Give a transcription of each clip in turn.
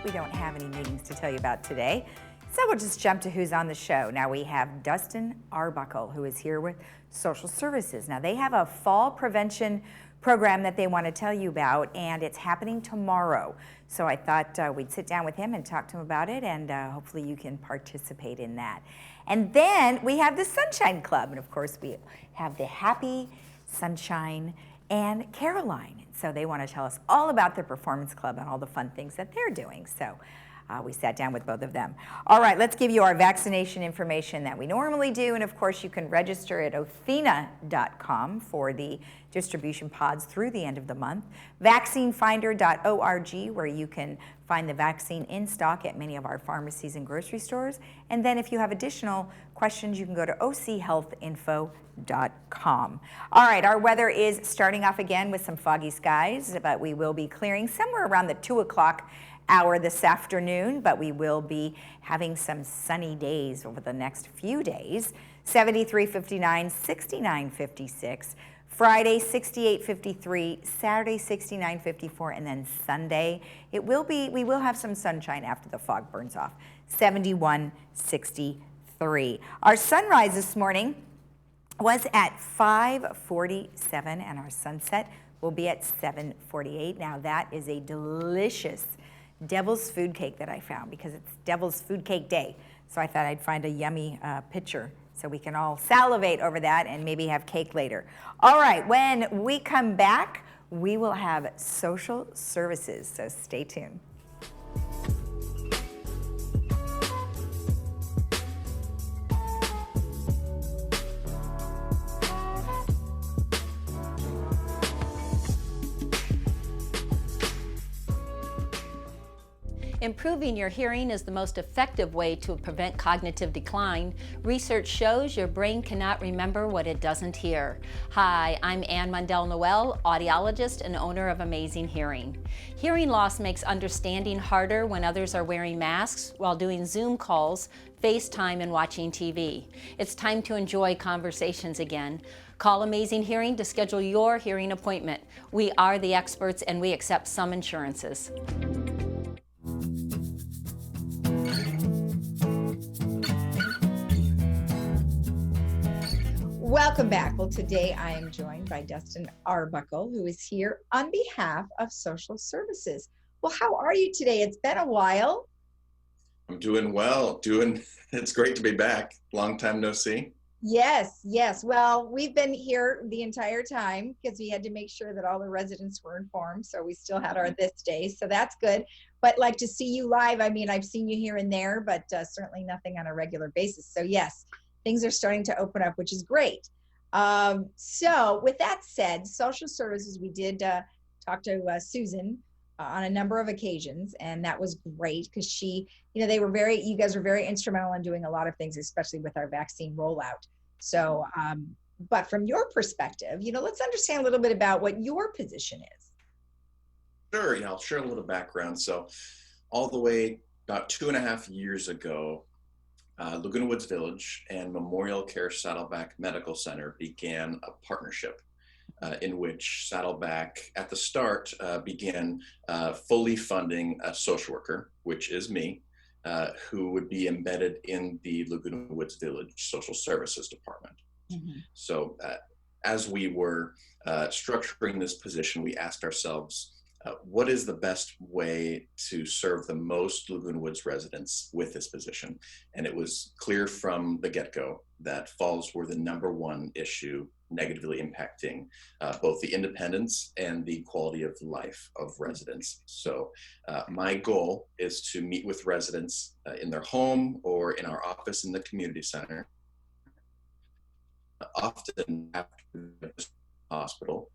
we don't have any meetings to tell you about today. So we'll just jump to who's on the show. Now we have Dustin Arbuckle, who is here with Social Services. Now they have a fall prevention program that they want to tell you about, and it's happening tomorrow. So I thought we'd sit down with him and talk to him about it, and hopefully you can participate in that. And then we have the Sunshine Club, and of course we have the Happy Sunshine and Caroline. So they want to tell us all about their performance club and all the fun things that they're doing. So we sat down with both of them. All right, let's give you our vaccination information that we normally do. And of course, you can register at othena.com for the distribution pods through the end of the month. Vaccinefinder.org, where you can find the vaccine in stock at many of our pharmacies and grocery stores. And then if you have additional questions, you can go to ochealthinfo.com. All right, our weather is starting off again with some foggy skies, but we will be clearing somewhere around the 2 o'clock hour this afternoon, but we will be having some sunny days over the next few days. 73-59, 69-56. Friday 68-53, Saturday 69-54, and then Sunday we will have some sunshine after the fog burns off. 71-63. Our sunrise this morning was at 5:47, and our sunset will be at 7:48. Now that is a delicious devil's food cake that I found, because it's Devil's Food Cake Day. So I thought I'd find a yummy picture so we can all salivate over that and maybe have cake later. All right, when we come back, we will have social services, so stay tuned. Improving your hearing is the most effective way to prevent cognitive decline. Research shows your brain cannot remember what it doesn't hear. Hi, I'm Ann Mundell-Noel, audiologist and owner of Amazing Hearing. Hearing loss makes understanding harder when others are wearing masks while doing Zoom calls, FaceTime, and watching TV. It's time to enjoy conversations again. Call Amazing Hearing to schedule your hearing appointment. We are the experts and we accept some insurances. Welcome back. Well, today I am joined by Dustin Arbuckle, who is here on behalf of Social Services. Well, how are you today? It's been a while. I'm doing well. It's great to be back. Long time no see. Yes. Well, we've been here the entire time because we had to make sure that all the residents were informed. So we still had our ThisDay. So that's good. But like to see you live, I mean, I've seen you here and there, but certainly nothing on a regular basis. So yes, things are starting to open up, which is great. So with that said, Social Services, we did talk to Susan on a number of occasions, and that was great because she, you guys were very instrumental in doing a lot of things, especially with our vaccine rollout. So, but from your perspective, let's understand a little bit about what your position is. Sure, I'll share a little background. So all the way about 2.5 years ago, Laguna Woods Village and Memorial Care Saddleback Medical Center began a partnership in which Saddleback at the start began fully funding a social worker, which is me, who would be embedded in the Laguna Woods Village Social Services Department. Mm-hmm. So as we were structuring this position, we asked ourselves, what is the best way to serve the most Laguna Woods residents with this position? And it was clear from the get-go that falls were the #1 issue negatively impacting both the independence and the quality of life of residents. So my goal is to meet with residents in their home or in our office in the community center, often after the hospital,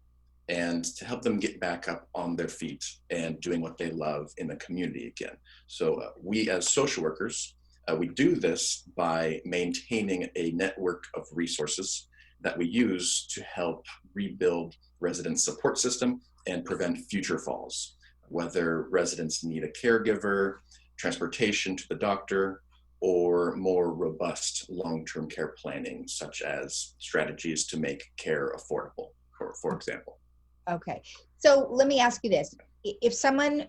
and to help them get back up on their feet and doing what they love in the community again. So we as social workers, we do this by maintaining a network of resources that we use to help rebuild resident support system and prevent future falls, whether residents need a caregiver, transportation to the doctor, or more robust long-term care planning, such as strategies to make care affordable, for example. Okay, so let me ask you this. If someone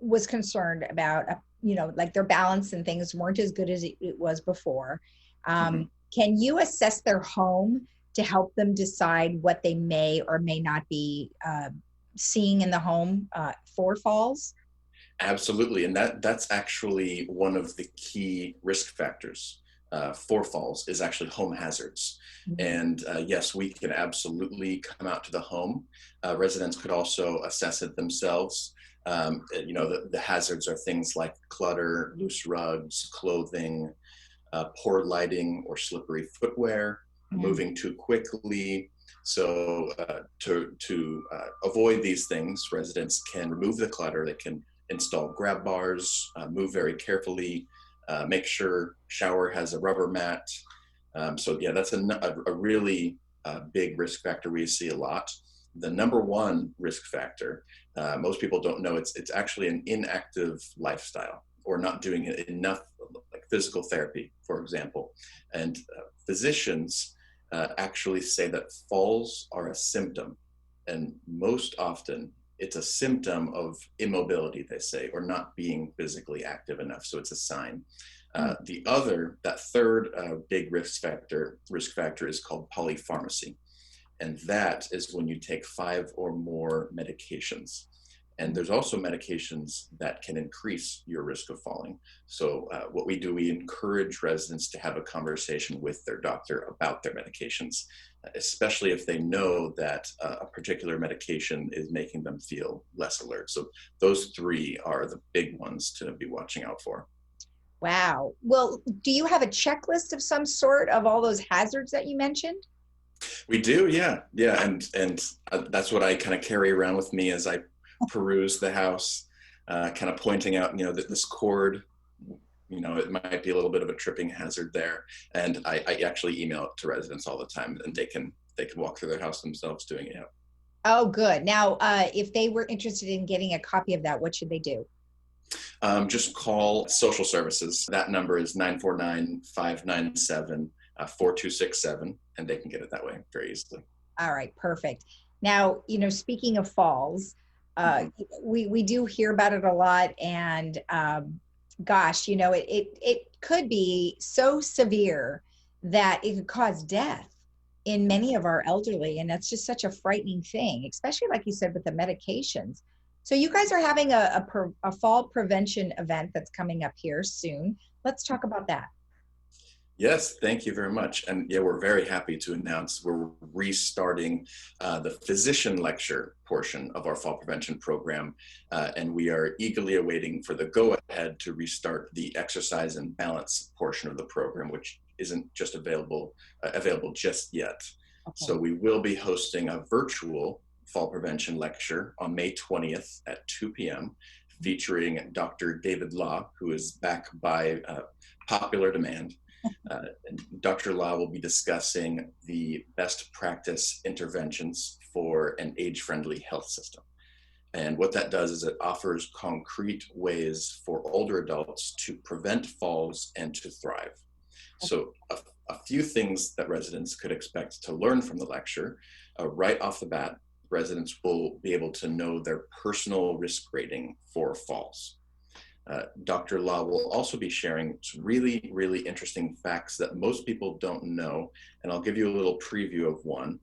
was concerned about, like their balance and things weren't as good as it was before. Mhm. Can you assess their home to help them decide what they may or may not be seeing in the home for falls? Absolutely, and that's actually one of the key risk factors for falls is actually home hazards. Mhm. And yes, we can absolutely come out to the home. Residents could also assess it themselves. The hazards are things like clutter, loose rugs, clothing, poor lighting or slippery footwear, Mm. moving too quickly. So to avoid these things, residents can remove the clutter. They can install grab bars, move very carefully, make sure shower has a rubber mat. So yeah, that's a really big risk factor we see a lot. The number one risk factor, most people don't know, it's actually an inactive lifestyle or not doing enough like physical therapy, for example. And physicians actually say that falls are a symptom. And most often it's a symptom of immobility, they say, or not being physically active enough. So it's a sign. That third big risk factor is called polypharmacy. And that is when you take 5 or more medications. And there's also medications that can increase your risk of falling. So what we do, we encourage residents to have a conversation with their doctor about their medications, especially if they know that a particular medication is making them feel less alert. So those 3 are the big ones to be watching out for. Wow. Well, do you have a checklist of some sort of all those hazards that you mentioned? We do, yeah, and that's what I kind of carry around with me as I peruse the house, kind of pointing out, that this cord, it might be a little bit of a tripping hazard there, and I actually email it to residents all the time, and they can walk through their house themselves doing it. Oh, good. Now, if they were interested in getting a copy of that, what should they do? Just call social services. That number is 949-597-4267, and they can get it that way very easily. All right, perfect. Now, speaking of falls, uh, Mhm. we do hear about it a lot, and gosh, it could be so severe that it could cause death in many of our elderly, and that's just such a frightening thing, especially like you said with the medications. So you guys are having a fall prevention event that's coming up here soon. Let's talk about that. Yes, thank you very much. And yeah, we're very happy to announce we're restarting the physician lecture portion of our fall prevention program. And we are eagerly awaiting for the go ahead to restart the exercise and balance portion of the program, which isn't just available just yet. Okay. So we will be hosting a virtual fall prevention lecture on May 20th at 2 p.m. featuring Dr. David Law, who is back by popular demand. Dr. Law will be discussing the best practice interventions for an age-friendly health system. And what that does is it offers concrete ways for older adults to prevent falls and to thrive. So a few things that residents could expect to learn from the lecture. Right off the bat, residents will be able to know their personal risk rating for falls. Dr. Law will also be sharing some really, really interesting facts that most people don't know. And I'll give you a little preview of one.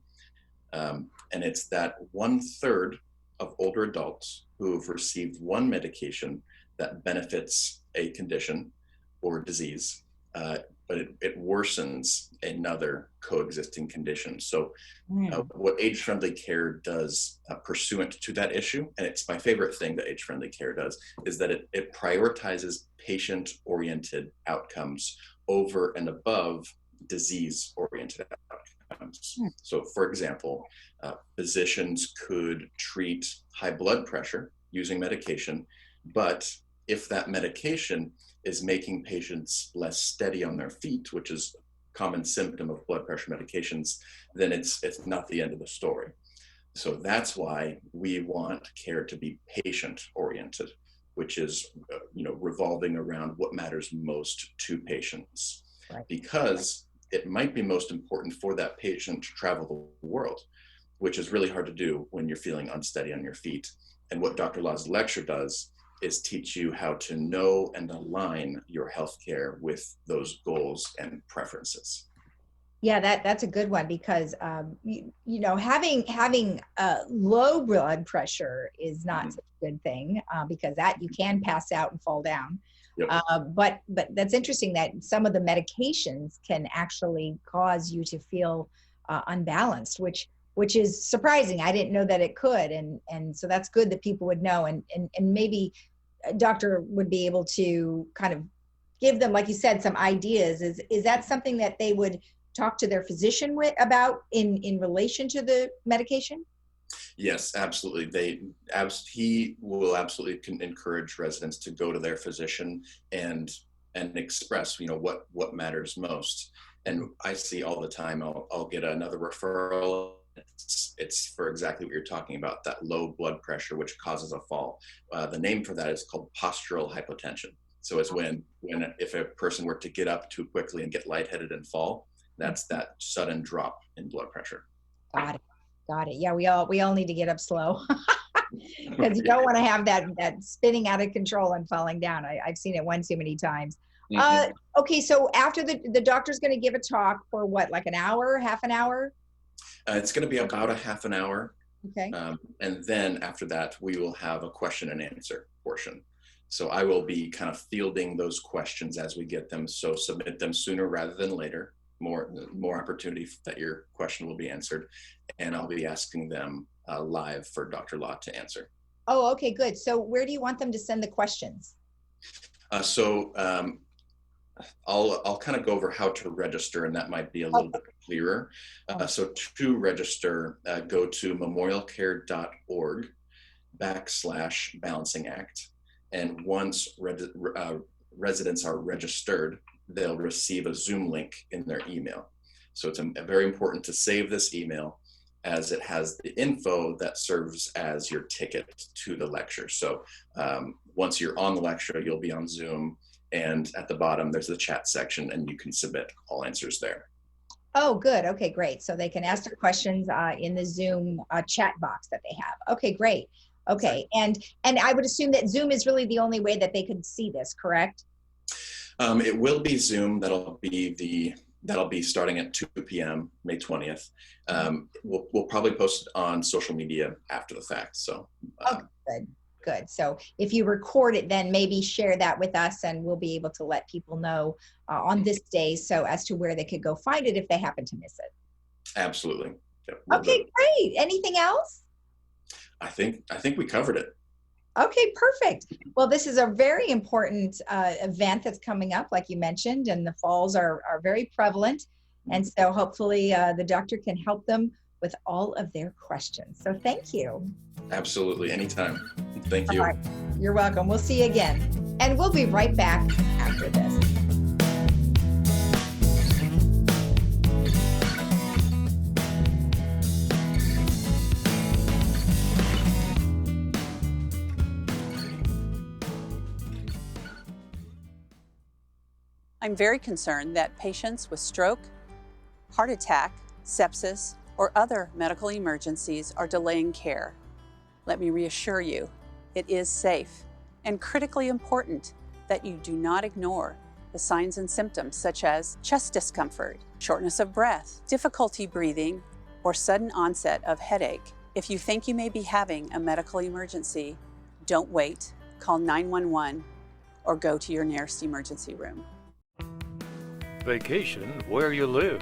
And it's that 1/3 of older adults who have received one medication that benefits a condition or disease, but it worsens another coexisting condition. So Mm. what age-friendly care does pursuant to that issue, and it's my favorite thing that age-friendly care does, is that it prioritizes patient-oriented outcomes over and above disease-oriented outcomes. Mm. So for example, physicians could treat high blood pressure using medication, but if that medication is making patients less steady on their feet, which is a common symptom of blood pressure medications, then it's not the end of the story. So that's why we want care to be patient oriented, which is revolving around what matters most to patients. Right. Because it might be most important for that patient to travel the world, which is really hard to do when you're feeling unsteady on your feet. And what Dr. Law's lecture does is teach you how to know and align your healthcare with those goals and preferences. Yeah, that's a good one because having low blood pressure is not such a good thing because that you can pass out and fall down. Yep. But that's interesting that some of the medications can actually cause you to feel unbalanced, which is surprising. I didn't know that it could, and so that's good that people would know, and maybe a doctor would be able to kind of give them, like you said, some ideas. Is that something that they would talk to their physician about in relation to the medication? Yes, absolutely. He will absolutely encourage residents to go to their physician and express, what matters most. And I see all the time, I'll get another referral. It's for exactly what you're talking about, that low blood pressure, which causes a fall. The name for that is called postural hypotension. So it's when if a person were to get up too quickly and get lightheaded and fall, that's that sudden drop in blood pressure. Got it. Yeah, we all need to get up slow because you don't want to have that spinning out of control and falling down. I've seen it one too many times. Mm-hmm. Okay, so after the doctor's going to give a talk for what, like an hour, half an hour? It's going to be about a half an hour. Okay. And then after that, we will have a question and answer portion. So I will be kind of fielding those questions as we get them. So submit them sooner rather than later. More opportunity that your question will be answered, and I'll be asking them live for Dr. Lott to answer. Oh, okay, good. So where do you want them to send the questions? I'll kind of go over how to register, and that might be a little bit clearer. So to register, go to memorialcare.org/balancing act, and once residents are registered, they'll receive a Zoom link in their email. So it's very important to save this email, as it has the info that serves as your ticket to the lecture. So once you're on the lecture, you'll be on Zoom, and at the bottom there's the chat section, and you can submit all answers there. Oh, good. Okay, great. So they can ask their questions in the Zoom chat box that they have. Okay, great. Okay, and I would assume that Zoom is really the only way that they could see this, correct? It will be Zoom. That'll be starting at 2 p.m. May 20th. We'll probably post it on social media after the fact. So. Good. So if you record it, then maybe share that with us, and we'll be able to let people know on this day, so as to where they could go find it if they happen to miss it. Absolutely. Yep, okay, great. Anything else? I think we covered it. Okay, perfect. Well, this is a very important event that's coming up, like you mentioned, and the falls are very prevalent. And so hopefully the doctor can help them with all of their questions. So thank you. Absolutely. Anytime. Thank you. All right. You're welcome. We'll see you again. And we'll be right back after this. I'm very concerned that patients with stroke, heart attack, sepsis, or other medical emergencies are delaying care. Let me reassure you, it is safe and critically important that you do not ignore the signs and symptoms such as chest discomfort, shortness of breath, difficulty breathing, or sudden onset of headache. If you think you may be having a medical emergency, don't wait, call 911 or go to your nearest emergency room. Vacation where you live.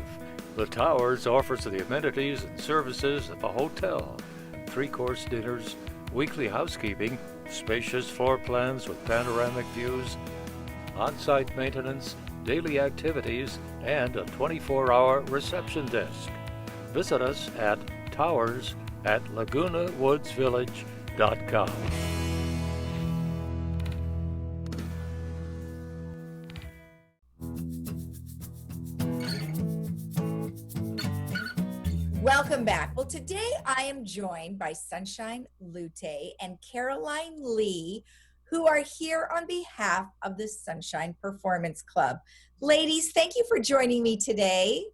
The Towers offers the amenities and services of a hotel, 3-course dinners, weekly housekeeping, spacious floor plans with panoramic views, on-site maintenance, daily activities, and a 24-hour reception desk. Visit us at towers@lagunawoodsvillage.com. Welcome back. Well, today I am joined by Sunshine Lute and Caroline Lee, who are here on behalf of the Sunshine Performance Club. Ladies, thank you for joining me today.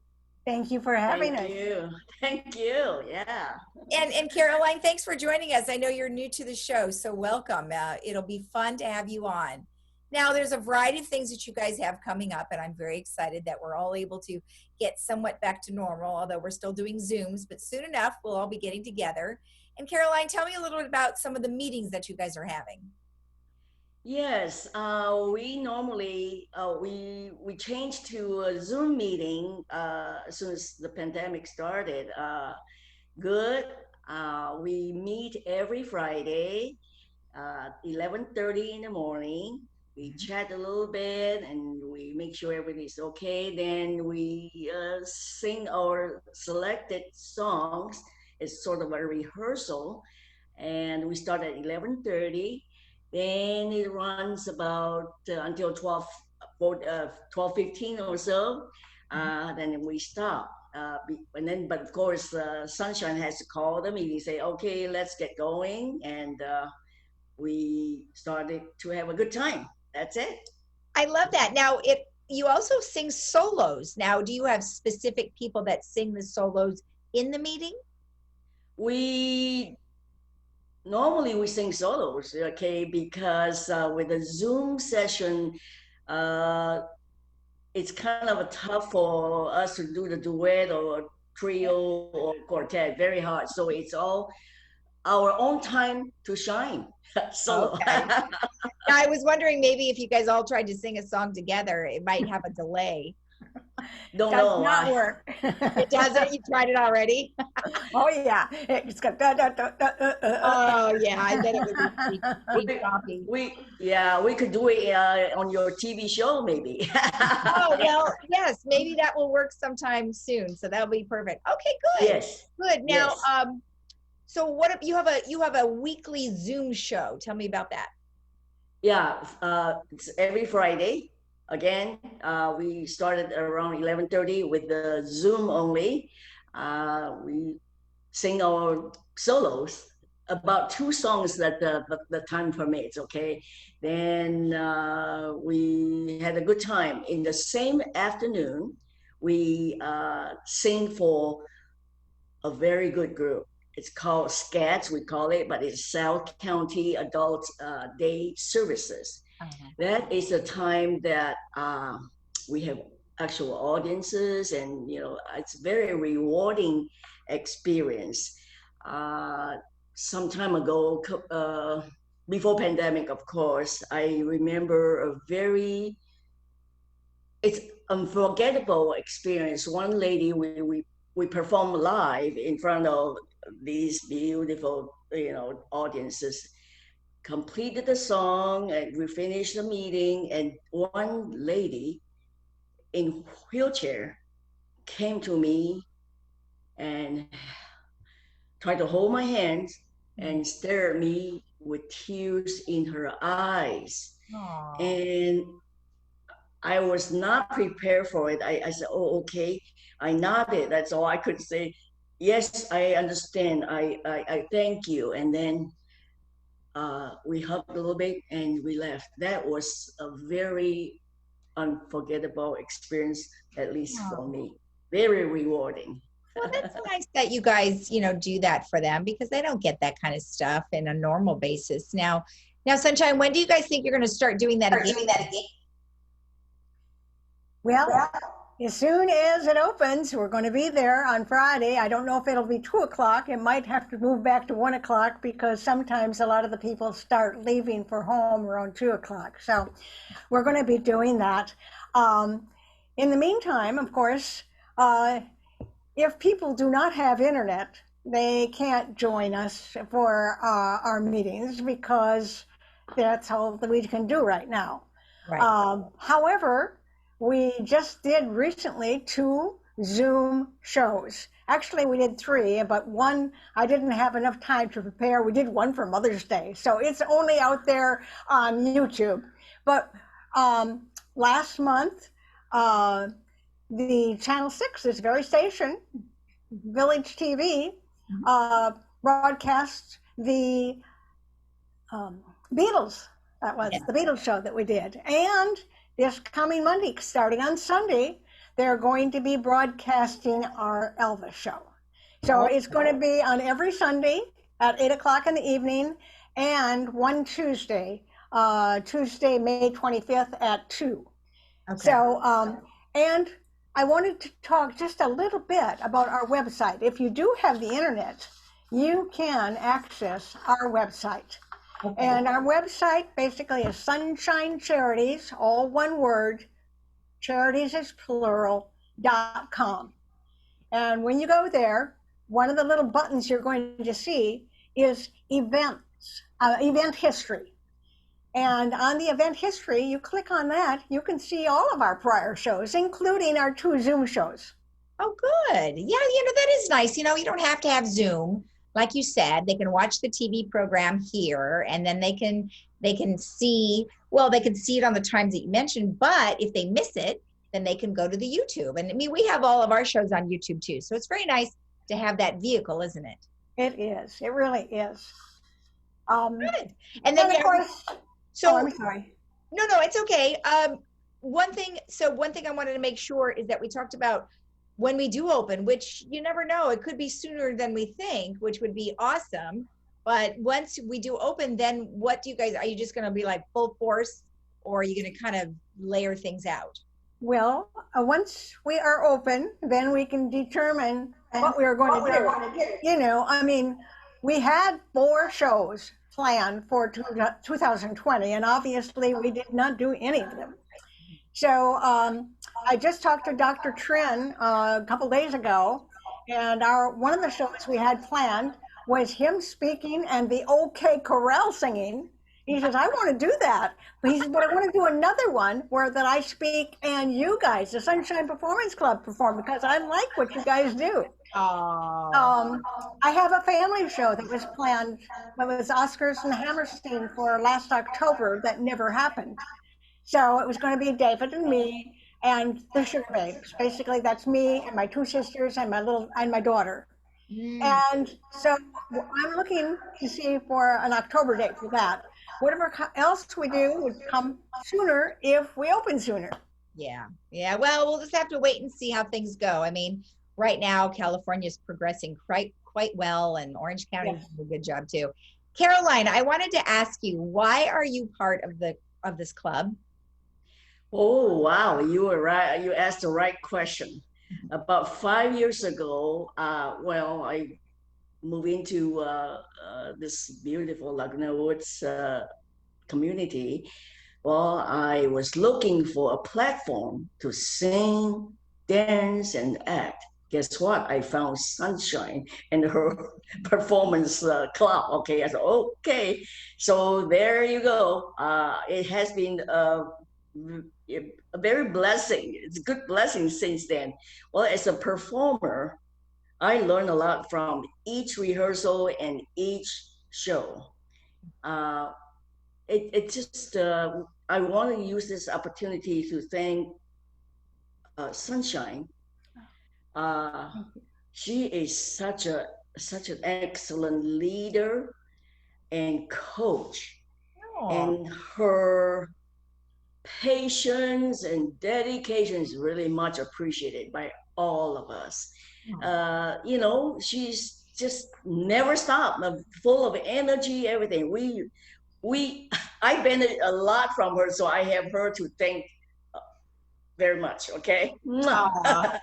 Thank you for having us. Thank you. Thank you. Yeah. And Caroline, thanks for joining us. I know you're new to the show, so welcome. It'll be fun to have you on. Now, there's a variety of things that you guys have coming up, and I'm very excited that we're all able to get somewhat back to normal, although we're still doing Zooms, but soon enough, we'll all be getting together. And Caroline, tell me a little bit about some of the meetings that you guys are having. Yes, we normally we changed to a Zoom meeting as soon as the pandemic started. Good. We meet every Friday, 11:30 in the morning. We chat a little bit and we make sure everything's okay. Then we sing our selected songs. It's sort of a rehearsal, and we start at 11:30. Then it runs about until 12:15 or so. Then we stop. But of course, Sunshine has to call the meeting, say, okay, let's get going. And we started to have a good time. That's it. I love that. Now, you also sing solos. Now, do you have specific people that sing the solos in the meeting? Normally we sing solos, okay, because with a Zoom session, it's kind of tough for us to do the duet or trio or quartet, very hard. So it's all our own time to shine. Solo. Okay. Now, I was wondering maybe if you guys all tried to sing a song together, it might have a delay. Don't Does know. not work. It doesn't? You tried it already? Oh yeah, it's got Oh yeah, I bet it would be choppy. We could do it on your TV show maybe. Oh well, yes, maybe that will work sometime soon. So that'll be perfect. Okay, good. Yes. Good. Now, Yes. so what if you have a weekly Zoom show? Tell me about that. Yeah, it's every Friday. Again, we started around 11:30 with the Zoom only. We sing our solos, about 2 songs that the time permits, okay? Then we had a good time. In the same afternoon, we sing for a very good group. It's called SCADS, we call it, but it's South County Adult Day Services. That is the time that we have actual audiences, and it's very rewarding experience. Some time ago, before pandemic, of course, I remember it's unforgettable experience. One lady, we performed live in front of these beautiful audiences, completed the song, and we finished the meeting, and one lady in wheelchair came to me and tried to hold my hands and stare at me with tears in her eyes. Aww. And I was not prepared for it. I said, oh, okay. I nodded. That's all I could say. Yes, I understand. I thank you. And then we hugged a little bit and we left. That was a very unforgettable experience, at least for me. Very rewarding. Well, that's nice that you guys, do that for them, because they don't get that kind of stuff in a normal basis. Now, Sunshine, when do you guys think you're going to start doing that again? Well, as soon as it opens, we're going to be there on Friday. I don't know if it'll be 2 o'clock. It might have to move back to 1 o'clock, because sometimes a lot of the people start leaving for home around 2 o'clock. So we're going to be doing that. In the meantime, of course, if people do not have internet, they can't join us for our meetings, because that's all that we can do right now. Right. However, we just did recently 2 Zoom shows. Actually, we did 3, but one I didn't have enough time to prepare. We did one for Mother's Day, so it's only out there on YouTube. But last month, the Channel 6, this very station, Village TV, broadcast the Beatles. That was the Beatles show that we did. And this coming Monday, starting on Sunday, they're going to be broadcasting our Elvis show. So it's going to be on every Sunday at 8 o'clock in the evening, and one Tuesday, May 25th at 2. Okay. So, and I wanted to talk just a little bit about our website. If you do have the internet, you can access our website. Okay. And our website basically is Sunshine Charities, all one word, charities is plural.com. And when you go there, one of the little buttons you're going to see is events, event history. And on the event history, you click on that, you can see all of our prior shows, including our 2 Zoom shows. Oh, good. Yeah, that is nice. You don't have to have Zoom. Like you said, they can watch the TV program here, and then they can see, they can see it on the times that you mentioned, but if they miss it, then they can go to the YouTube. And I mean, we have all of our shows on YouTube too. So it's very nice to have that vehicle, isn't it? It is. It really is. Good. And then, of course, I'm sorry. No, it's okay. One thing I wanted to make sure is that we talked about when we do open, which you never know, it could be sooner than we think, which would be awesome. But once we do open, then what do you guys, are you just going to be like full force, or are you going to kind of layer things out? Well, once we are open, then we can determine what we are going to do. We had 4 shows planned for 2020, and obviously we did not do any of them. So I just talked to Dr. Trin a couple days ago, and one of the shows we had planned was him speaking and the OK Corral singing. He says, I want to do that. But he says, but I want to do another one that I speak and you guys, the Sunshine Performance Club, perform, because I like what you guys do. I have a family show that was planned, that was Oscars and Hammerstein for last October, that never happened. So it was going to be David and me and the Sugar Babes. Basically, that's me and my 2 sisters and my daughter. And so I'm looking to see for an October date for that. Whatever else we do would come sooner if we open sooner. Yeah. Well, we'll just have to wait and see how things go. I mean, right now, California is progressing quite well, and Orange County is doing a good job too. Caroline, I wanted to ask you, why are you part of this club? Oh, wow. You were right. You asked the right question. About 5 years ago, I moved into this beautiful Laguna Woods community. Well, I was looking for a platform to sing, dance, and act. Guess what? I found Sunshine and her performance club. Okay, I said, okay. So there you go. It has been a very blessing. It's a good blessing since then. Well, as a performer, I learned a lot from each rehearsal and each show. I want to use this opportunity to thank Sunshine. She is such an excellent leader and coach, and her patience and dedication is really much appreciated by all of us. She's just never stopped, full of energy, everything. I benefited a lot from her, so I have her to thank very much. Okay. That's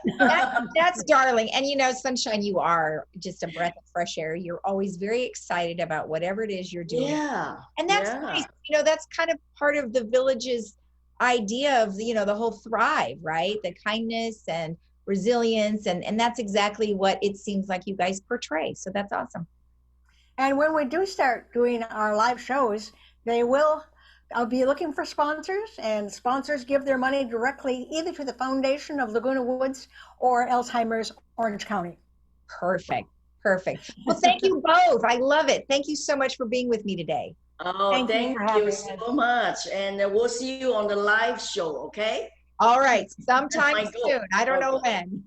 darling. And Sunshine, you are just a breath of fresh air. You're always very excited about whatever it is you're doing. Yeah. And that's nice. That's kind of part of the village's idea of, the whole thrive, right? The kindness and resilience. And that's exactly what it seems like you guys portray. So that's awesome. And when we do start doing our live shows, I'll be looking for sponsors, and sponsors give their money directly either to the Foundation of Laguna Woods or Alzheimer's Orange County. Perfect. Well, thank you both. I love it. Thank you so much for being with me today. Oh, thank you so much. And we'll see you on the live show, okay? All right. Sometime soon. I don't know when.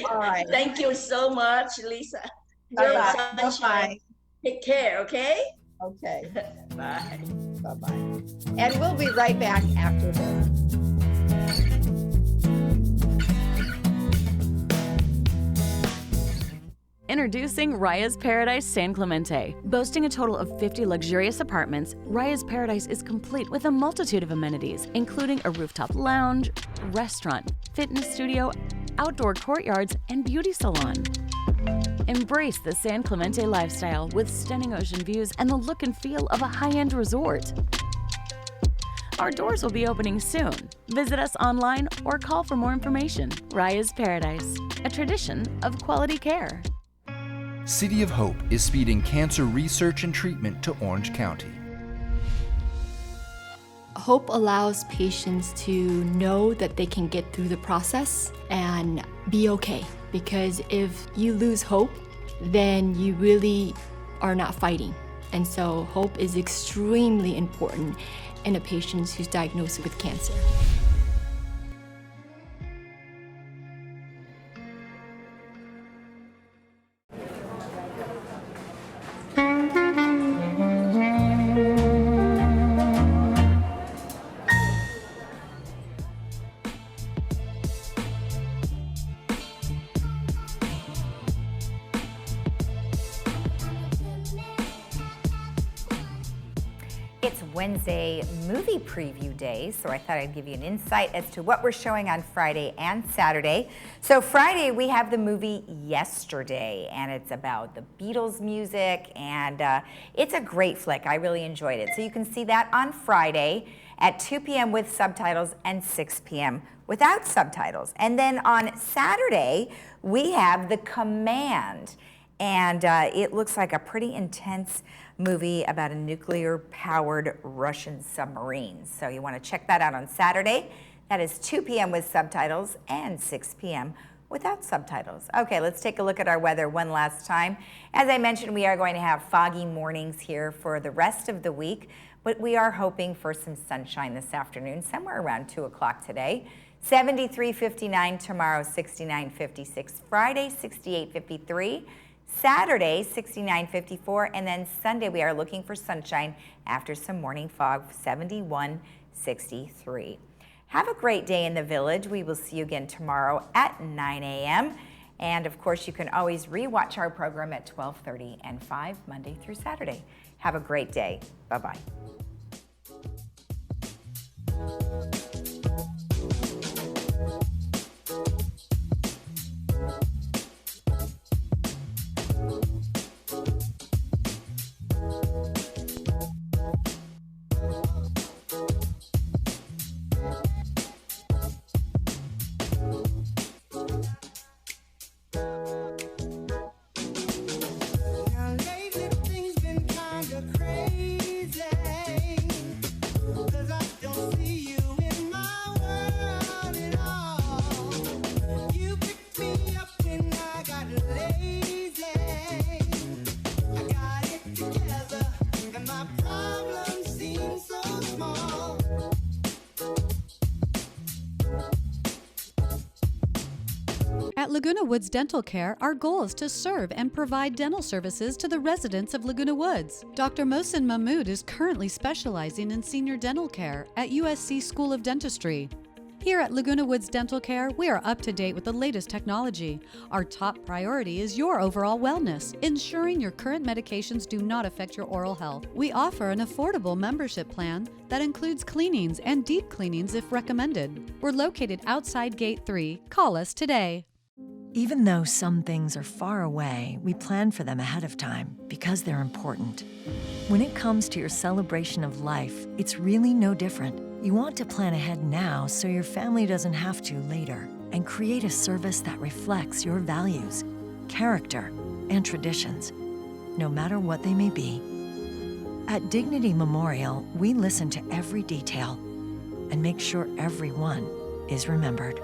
All right. Thank you so much, Lisa. Bye-bye. Take care, okay? Okay. Bye. Bye-bye. And we'll be right back after this. Introducing Raya's Paradise San Clemente. Boasting a total of 50 luxurious apartments, Raya's Paradise is complete with a multitude of amenities, including a rooftop lounge, restaurant, fitness studio, outdoor courtyards, and beauty salon. Embrace the San Clemente lifestyle with stunning ocean views and the look and feel of a high-end resort. Our doors will be opening soon. Visit us online or call for more information. Raya's Paradise, a tradition of quality care. City of Hope is speeding cancer research and treatment to Orange County. Hope allows patients to know that they can get through the process and be okay. Because if you lose hope, then you really are not fighting. And so hope is extremely important in a patient who's diagnosed with cancer. It's Wednesday movie preview day, so I thought I'd give you an insight as to what we're showing on Friday and Saturday. So Friday we have the movie Yesterday, and it's about the Beatles music, and it's a great flick. I really enjoyed it. So you can see that on Friday at 2 p.m. with subtitles and 6 p.m. without subtitles. And then on Saturday we have The Command, and it looks like a pretty intense movie about a nuclear-powered Russian submarine. So you want to check that out on Saturday. That is 2 p.m. with subtitles and 6 p.m. without subtitles. Okay, let's take a look at our weather one last time. As I mentioned, we are going to have foggy mornings here for the rest of the week, but we are hoping for some sunshine this afternoon, somewhere around 2 o'clock today. 73-59 tomorrow, 69-56 Friday, 68-53. Saturday, 69-54, and then Sunday we are looking for sunshine after some morning fog, 71-63. Have a great day in the village. We will see you again tomorrow at 9 a.m. And of course, you can always rewatch our program at 12:30 and 5 Monday through Saturday. Have a great day. Bye-bye. At Laguna Woods Dental Care, our goal is to serve and provide dental services to the residents of Laguna Woods. Dr. Mohsen Mahmood is currently specializing in senior dental care at USC School of Dentistry. Here at Laguna Woods Dental Care, we are up to date with the latest technology. Our top priority is your overall wellness, ensuring your current medications do not affect your oral health. We offer an affordable membership plan that includes cleanings and deep cleanings if recommended. We're located outside Gate 3. Call us today. Even though some things are far away, we plan for them ahead of time because they're important. When it comes to your celebration of life, it's really no different. You want to plan ahead now so your family doesn't have to later, and create a service that reflects your values, character, and traditions, no matter what they may be. At Dignity Memorial, we listen to every detail and make sure everyone is remembered.